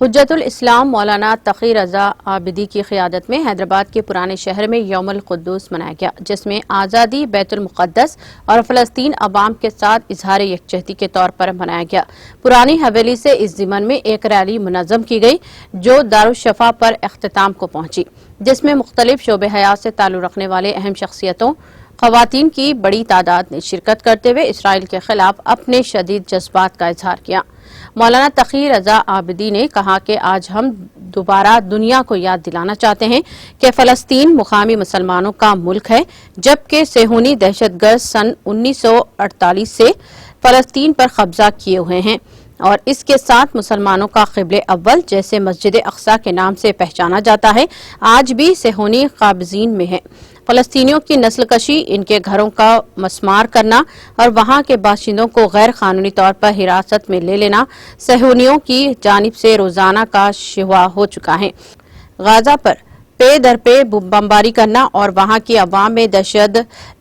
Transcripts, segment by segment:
حجت الاسلام مولانا تقی رضا عابدی کی قیادت میں حیدرآباد کے پرانے شہر میں یوم القدس منایا گیا، جس میں آزادی، بیت المقدس اور فلسطین عوام کے ساتھ اظہار یکجہتی کے طور پر منایا گیا۔ پرانی حویلی سے اس ضمن میں ایک ریلی منظم کی گئی جو دارالشفا پر اختتام کو پہنچی، جس میں مختلف شعبہ حیات سے تعلق رکھنے والے اہم شخصیتوں، خواتین کی بڑی تعداد نے شرکت کرتے ہوئے اسرائیل کے خلاف اپنے شدید جذبات کا اظہار کیا۔ مولانا تقی رضا عابدی نے کہا کہ آج ہم دوبارہ دنیا کو یاد دلانا چاہتے ہیں کہ فلسطین مقامی مسلمانوں کا ملک ہے، جبکہ صہیونی دہشت گرد سن 1948 سے فلسطین پر قبضہ کیے ہوئے ہیں اور اس کے ساتھ مسلمانوں کا قبلہ اول جیسے مسجد اقصی کے نام سے پہچانا جاتا ہے، آج بھی صہیونی قابضین میں ہے۔ فلسطینیوں کی نسل کشی، ان کے گھروں کا مسمار کرنا اور وہاں کے باشندوں کو غیر قانونی طور پر حراست میں لے لینا صہیونیوں کی جانب سے روزانہ کا شیوا ہو چکا ہے۔ غزہ پر پے در پے بمباری کرنا اور وہاں کی عوام میں دہشت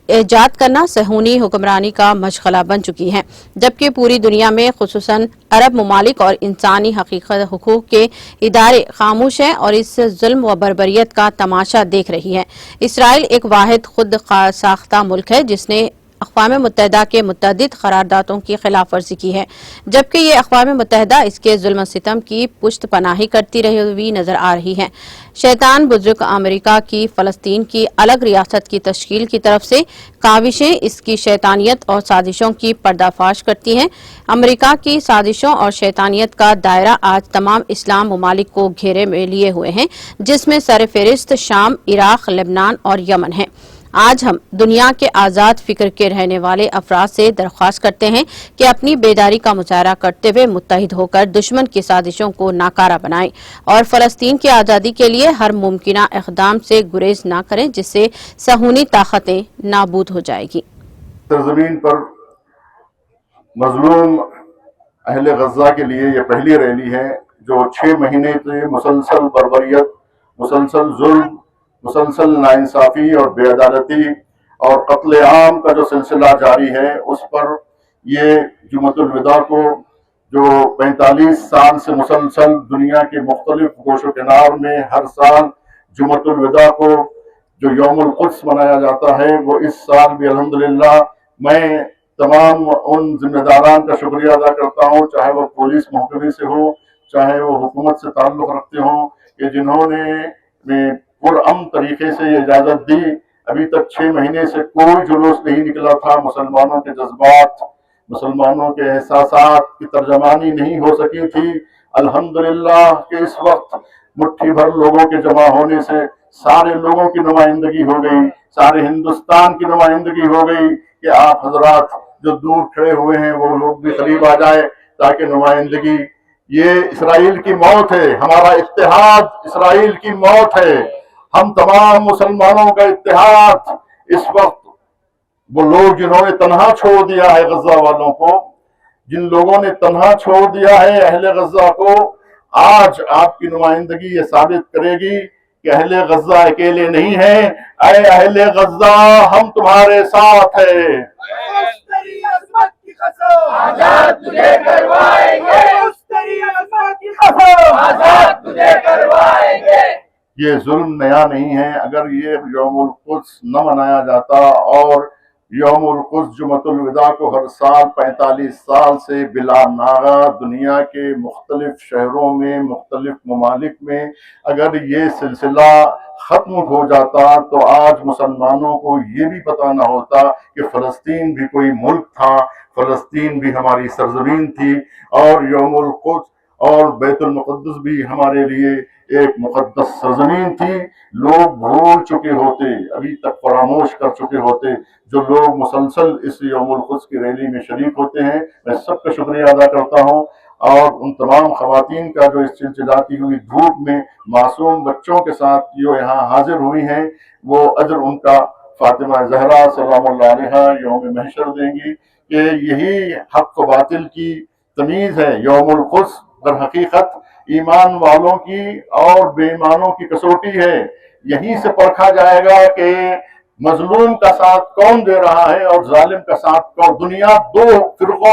ایجاد کرنا صہیونی حکمرانی کا مشغلہ بن چکی ہے، جبکہ پوری دنیا میں خصوصاً عرب ممالک اور انسانی حقوق کے ادارے خاموش ہیں اور اس ظلم و بربریت کا تماشا دیکھ رہی ہے۔ اسرائیل ایک واحد خود ساختہ ملک ہے جس نے اقوام متحدہ کے متعدد قراردادوں کی خلاف ورزی کی ہے، جبکہ یہ اقوام متحدہ اس کے ظلم و ستم کی پشت پناہی کرتی رہی ہوئی نظر آ رہی ہے۔ شیطان بزرگ امریکہ کی فلسطین کی الگ ریاست کی تشکیل کی طرف سے کاوشیں اس کی شیطانیت اور سازشوں کی پردہ فاش کرتی ہیں۔ امریکہ کی سازشوں اور شیطانیت کا دائرہ آج تمام اسلام ممالک کو گھیرے میں لیے ہوئے ہیں، جس میں سر فہرست شام، عراق، لبنان اور یمن ہے۔ آج ہم دنیا کے آزاد فکر کے رہنے والے افراد سے درخواست کرتے ہیں کہ اپنی بیداری کا مظاہرہ کرتے ہوئے متحد ہو کر دشمن کی سازشوں کو ناکارہ بنائیں اور فلسطین کی آزادی کے لیے ہر ممکنہ اقدام سے گریز نہ کریں، جس سے صہیونی طاقتیں نابود ہو جائے گی۔ سرزمین پر مظلوم اہل غزہ کے لیے یہ پہلی ریلی ہے جو 6 مہینے سے مسلسل بربریت، مسلسل ظلم، مسلسل ناانصافی اور بے عدالتی اور قتل عام کا جو سلسلہ جاری ہے، اس پر یہ جمعۃ الوداع کو جو 45 سال سے مسلسل دنیا کے مختلف گوش و کنار میں ہر سال جمعۃ الوداع کو جو یوم القدس منایا جاتا ہے، وہ اس سال بھی الحمدللہ میں تمام ان ذمہ داران کا شکریہ ادا کرتا ہوں، چاہے وہ پولیس محکمے سے ہو، چاہے وہ حکومت سے تعلق رکھتے ہوں، کہ جنہوں نے پرامن طریقے سے یہ اجازت دی۔ ابھی تک 6 مہینے سے کوئی جلوس نہیں نکلا تھا، مسلمانوں کے جذبات، مسلمانوں کے احساسات کی ترجمانی نہیں ہو سکی تھی۔ الحمدللہ کہ اس وقت مٹھی بھر لوگوں کے جمع ہونے سے سارے لوگوں کی نمائندگی ہو گئی، سارے ہندوستان کی نمائندگی ہو گئی کہ آپ حضرات جو دور کھڑے ہوئے ہیں وہ لوگ بھی قریب آ جائے تاکہ نمائندگی۔ یہ اسرائیل کی موت ہے، ہمارا اتحاد اسرائیل کی موت ہے۔ ہم تمام مسلمانوں کا اتحاد اس وقت، وہ لوگ جنہوں نے تنہا چھوڑ دیا ہے غزہ والوں کو، جن لوگوں نے تنہا چھوڑ دیا ہے اہل غزہ کو، آج آپ کی نمائندگی یہ ثابت کرے گی کہ اہل غزہ اکیلے نہیں ہیں۔ اے اہل غزہ، ہم تمہارے ساتھ ہیں۔ آزاد تجھے کروائیں گے، آزاد تجھے کروائیں گے۔ یہ ظلم نیا نہیں ہے۔ اگر یہ یوم القدس نہ منایا جاتا اور یوم القدس جمعۃ الوداع کو ہر سال 45 سال سے بلا ناغہ دنیا کے مختلف شہروں میں، مختلف ممالک میں اگر یہ سلسلہ ختم ہو جاتا تو آج مسلمانوں کو یہ بھی پتہ نہ ہوتا کہ فلسطین بھی کوئی ملک تھا، فلسطین بھی ہماری سرزمین تھی، اور یوم القدس اور بیت المقدس بھی ہمارے لیے ایک مقدس سرزمین تھی۔ لوگ بھول چکے ہوتے، ابھی تک فراموش کر چکے ہوتے۔ جو لوگ مسلسل اس یوم القدس کی ریلی میں شریک ہوتے ہیں، میں سب کا شکریہ ادا کرتا ہوں، اور ان تمام خواتین کا جو اس چلچلاتی ہوئی دھوپ میں معصوم بچوں کے ساتھ جو یہاں حاضر ہوئی ہیں، وہ اجر ان کا فاطمہ زہرا سلام اللہ علیہا یوم محشر دیں گی کہ یہی حق و باطل کی تمیز ہے۔ یوم القدس در حقیقت ایمان والوں کی اور بے ایمانوں کی کسوٹی ہے۔ یہیں سے پرکھا جائے گا کہ مظلوم کا ساتھ کون دے رہا ہے اور ظالم کا ساتھ کون۔ دنیا 2 فرقوں